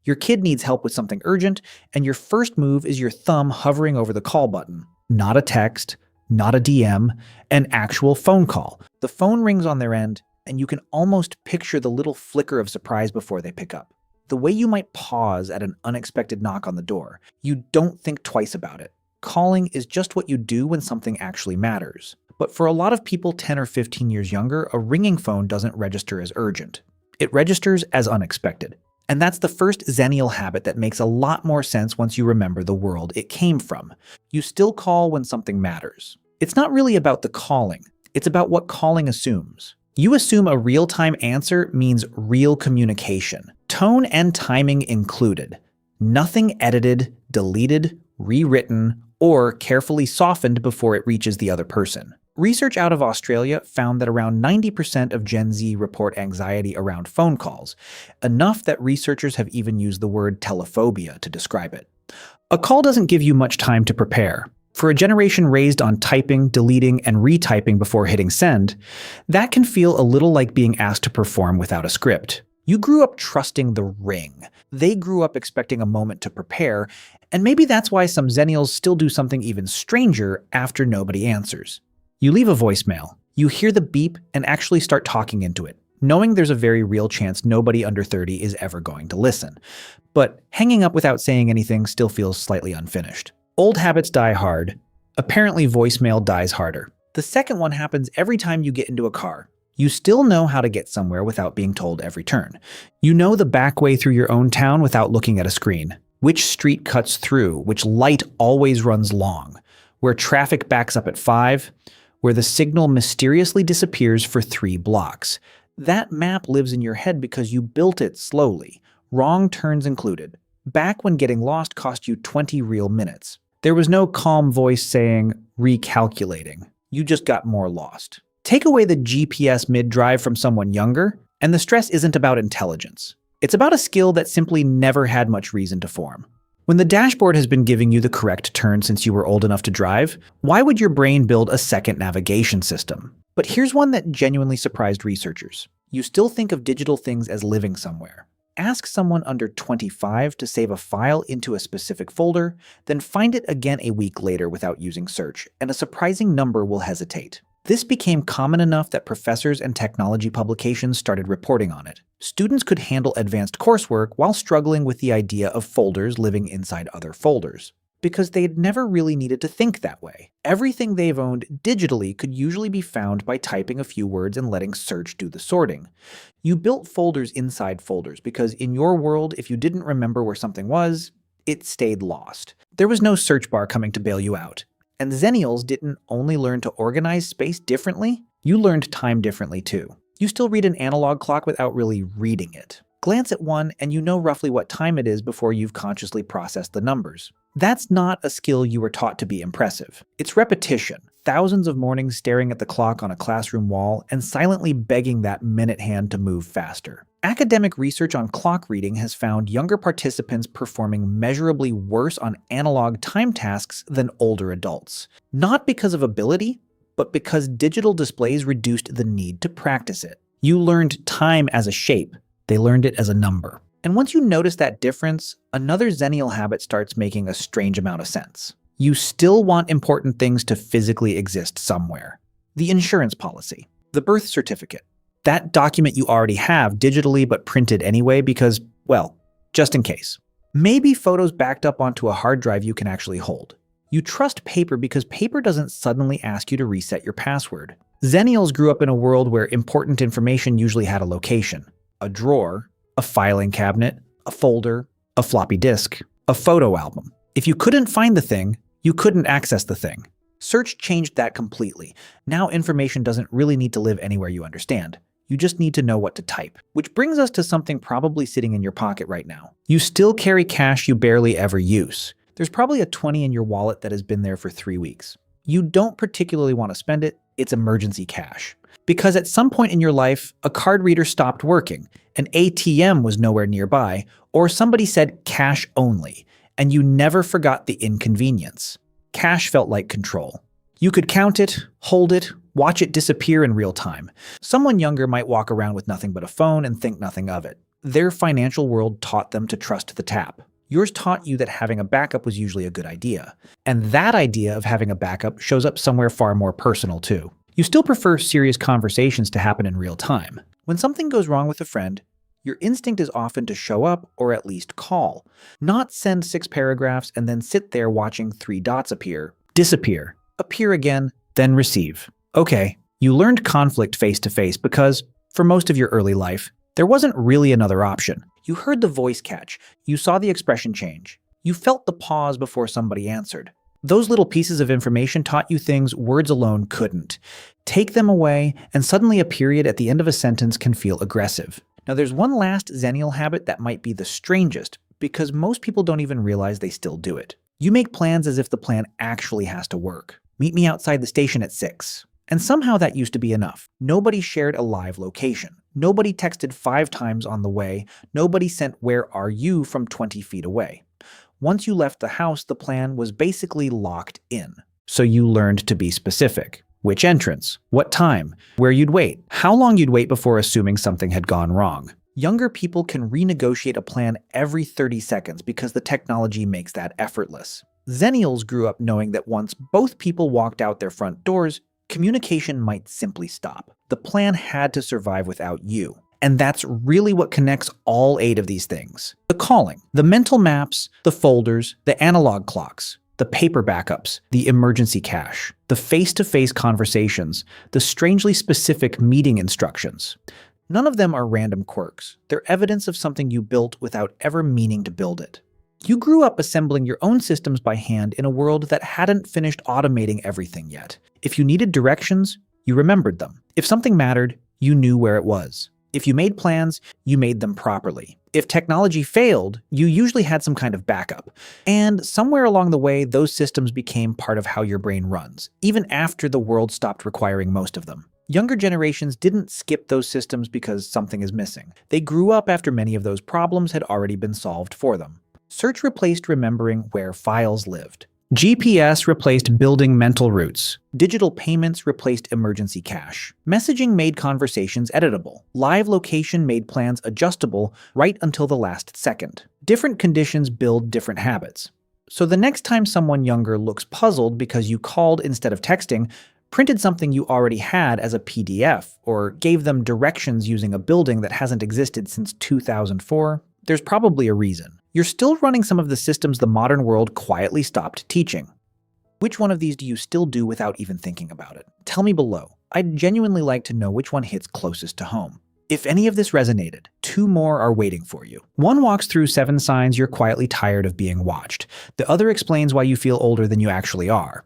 Your kid needs help with something urgent, and your first move is your thumb hovering over the call button. Not a text, not a DM, an actual phone call. The phone rings on their end, and you can almost picture the little flicker of surprise before they pick up. The way you might pause at an unexpected knock on the door. You don't think twice about it. Calling is just what you do when something actually matters. But for a lot of people 10 or 15 years younger, a ringing phone doesn't register as urgent. It registers as unexpected. And that's the first Xennial habit that makes a lot more sense once you remember the world it came from. You still call when something matters. It's not really about the calling. It's about what calling assumes. You assume a real-time answer means real communication, tone and timing included. Nothing edited, deleted, rewritten, or carefully softened before it reaches the other person. Research out of Australia found that around 90% of Gen Z report anxiety around phone calls, enough that researchers have even used the word telephobia to describe it. A call doesn't give you much time to prepare. For a generation raised on typing, deleting, and retyping before hitting send, that can feel a little like being asked to perform without a script. You grew up trusting the ring. They grew up expecting a moment to prepare, and maybe that's why some Xennials still do something even stranger after nobody answers. You leave a voicemail, you hear the beep, and actually start talking into it, knowing there's a very real chance nobody under 30 is ever going to listen. But hanging up without saying anything still feels slightly unfinished. Old habits die hard. Apparently, voicemail dies harder. The second one happens every time you get into a car. You still know how to get somewhere without being told every turn. You know the back way through your own town without looking at a screen. Which street cuts through, which light always runs long, where traffic backs up at 5, where the signal mysteriously disappears for 3 blocks. That map lives in your head because you built it slowly, wrong turns included. Back when getting lost cost you 20 real minutes. There was no calm voice saying, recalculating. You just got more lost. Take away the GPS mid-drive from someone younger, and the stress isn't about intelligence. It's about a skill that simply never had much reason to form. When the dashboard has been giving you the correct turn since you were old enough to drive, why would your brain build a second navigation system? But here's one that genuinely surprised researchers. You still think of digital things as living somewhere. Ask someone under 25 to save a file into a specific folder, then find it again a week later without using search, and a surprising number will hesitate. This became common enough that professors and technology publications started reporting on it. Students could handle advanced coursework while struggling with the idea of folders living inside other folders, because they'd never really needed to think that way. Everything they've owned digitally could usually be found by typing a few words and letting search do the sorting. You built folders inside folders because in your world, if you didn't remember where something was, it stayed lost. There was no search bar coming to bail you out. And Xennials didn't only learn to organize space differently, you learned time differently too. You still read an analog clock without really reading it. Glance at one and you know roughly what time it is before you've consciously processed the numbers. That's not a skill you were taught to be impressive. It's repetition. Thousands of mornings staring at the clock on a classroom wall and silently begging that minute hand to move faster. Academic research on clock reading has found younger participants performing measurably worse on analog time tasks than older adults. Not because of ability, but because digital displays reduced the need to practice it. You learned time as a shape. They learned it as a number. And once you notice that difference, another Xennial habit starts making a strange amount of sense. You still want important things to physically exist somewhere. The insurance policy, the birth certificate, that document you already have digitally but printed anyway because, well, just in case. Maybe photos backed up onto a hard drive you can actually hold. You trust paper because paper doesn't suddenly ask you to reset your password. Xennials grew up in a world where important information usually had a location. A drawer, a filing cabinet, a folder, a floppy disk, a photo album. If you couldn't find the thing, you couldn't access the thing. Search changed that completely. Now information doesn't really need to live anywhere you understand. You just need to know what to type. Which brings us to something probably sitting in your pocket right now. You still carry cash you barely ever use. There's probably a 20 in your wallet that has been there for 3 weeks. You don't particularly want to spend it, it's emergency cash. Because at some point in your life, a card reader stopped working, an ATM was nowhere nearby, or somebody said cash only, and you never forgot the inconvenience. Cash felt like control. You could count it, hold it, watch it disappear in real time. Someone younger might walk around with nothing but a phone and think nothing of it. Their financial world taught them to trust the tap. Yours taught you that having a backup was usually a good idea. And that idea of having a backup shows up somewhere far more personal too. You still prefer serious conversations to happen in real time. When something goes wrong with a friend, your instinct is often to show up or at least call, not send 6 paragraphs and then sit there watching 3 dots appear, disappear, appear again, then receive. Okay, you learned conflict face-to-face because, for most of your early life, there wasn't really another option. You heard the voice catch, you saw the expression change, you felt the pause before somebody answered. Those little pieces of information taught you things words alone couldn't. Take them away, and suddenly a period at the end of a sentence can feel aggressive. Now there's one last Xennial habit that might be the strangest, because most people don't even realize they still do it. You make plans as if the plan actually has to work. Meet me outside the station at 6. And somehow that used to be enough. Nobody shared a live location. Nobody texted 5 times on the way. Nobody sent "Where are you?" from 20 feet away. Once you left the house, the plan was basically locked in. So you learned to be specific. Which entrance? What time? Where you'd wait? How long you'd wait before assuming something had gone wrong? Younger people can renegotiate a plan every 30 seconds because the technology makes that effortless. Xennials grew up knowing that once both people walked out their front doors, communication might simply stop. The plan had to survive without you. And that's really what connects all 8 of these things. The calling, the mental maps, the folders, the analog clocks, the paper backups, the emergency cache, the face-to-face conversations, the strangely specific meeting instructions. None of them are random quirks. They're evidence of something you built without ever meaning to build it. You grew up assembling your own systems by hand in a world that hadn't finished automating everything yet. If you needed directions, you remembered them. If something mattered, you knew where it was. If you made plans, you made them properly. If technology failed, you usually had some kind of backup. And somewhere along the way, those systems became part of how your brain runs, even after the world stopped requiring most of them. Younger generations didn't skip those systems because something is missing. They grew up after many of those problems had already been solved for them. Search replaced remembering where files lived. GPS replaced building mental routes. Digital payments replaced emergency cache. Messaging made conversations editable. Live location made plans adjustable right until the last second. Different conditions build different habits. So the next time someone younger looks puzzled because you called instead of texting, printed something you already had as a PDF, or gave them directions using a building that hasn't existed since 2004, there's probably a reason. You're still running some of the systems the modern world quietly stopped teaching. Which one of these do you still do without even thinking about it? Tell me below. I'd genuinely like to know which one hits closest to home. If any of this resonated, 2 more are waiting for you. One walks through 7 signs you're quietly tired of being watched. The other explains why you feel older than you actually are.